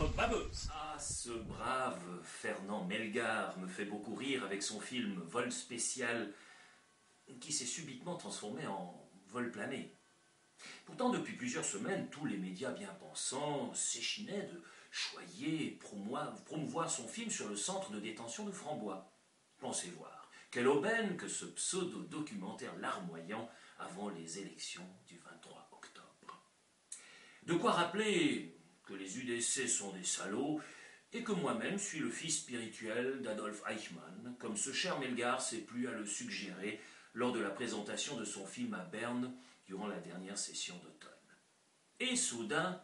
être baveuse. Ah, ce brave Fernand Melgar me fait beaucoup rire avec son film Vol spécial, qui s'est subitement transformé en vol plané. Pourtant, depuis plusieurs semaines, tous les médias bien pensants s'échinaient de choyer et promouvoir son film sur le centre de détention de Frambois. Pensez voir, quelle aubaine que ce pseudo-documentaire larmoyant avant les élections du 23 octobre. De quoi rappeler que les UDC sont des salauds et que moi-même suis le fils spirituel d'Adolf Eichmann, comme ce cher Melgar s'est plu à le suggérer lors de la présentation de son film à Berne durant la dernière session d'automne. Et soudain,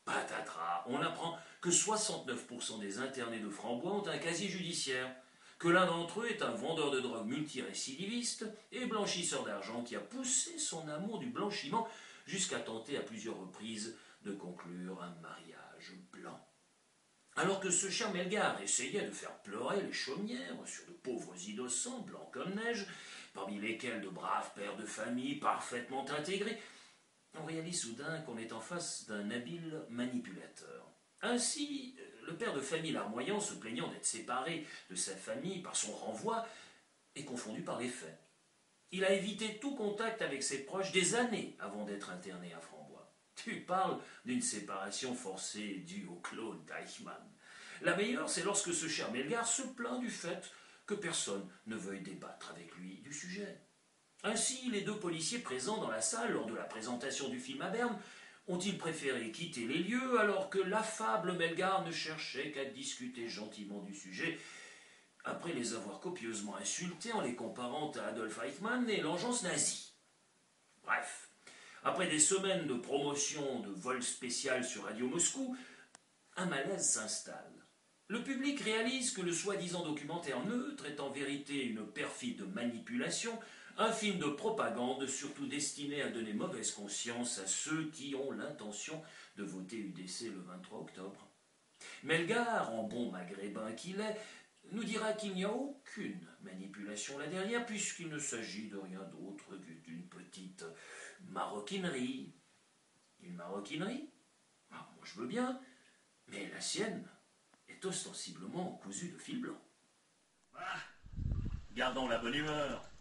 patatras, on apprend que 69% des internés de Frambois ont un casier judiciaire, que l'un d'entre eux est un vendeur de drogue multirécidiviste et blanchisseur d'argent qui a poussé son amour du blanchiment jusqu'à tenter à plusieurs reprises de conclure un mariage blanc. Alors que ce cher Melgar essayait de faire pleurer les chaumières sur de pauvres innocents blancs comme neige, parmi lesquels de braves pères de famille parfaitement intégrés, on réalise soudain qu'on est en face d'un habile manipulateur. Ainsi, le père de famille larmoyant, se plaignant d'être séparé de sa famille par son renvoi, est confondu par les faits. Il a évité tout contact avec ses proches des années avant d'être interné à Frambois. Tu parles d'une séparation forcée due au clone d'Eichmann. La meilleure, c'est lorsque ce cher Melgar se plaint du fait que personne ne veuille débattre avec lui du sujet. Ainsi, les deux policiers présents dans la salle lors de la présentation du film à Berne ont-ils préféré quitter les lieux alors que l'affable Melgar ne cherchait qu'à discuter gentiment du sujet, après les avoir copieusement insultés en les comparant à Adolf Eichmann et l'engeance nazie. Bref, après des semaines de promotion de vol spécial sur Radio Moscou, un malaise s'installe. Le public réalise que le soi-disant documentaire neutre est en vérité une perfide manipulation, un film de propagande surtout destiné à donner mauvaise conscience à ceux qui ont l'intention de voter UDC le 23 octobre. Melgar, en bon maghrébin qu'il est, nous dira qu'il n'y a aucune manipulation là derrière puisqu'il ne s'agit de rien d'autre que d'une petite maroquinerie. Une maroquinerie? Ah, moi je veux bien, mais la sienne est ostensiblement cousue de fil blanc. Ah, gardons la bonne humeur.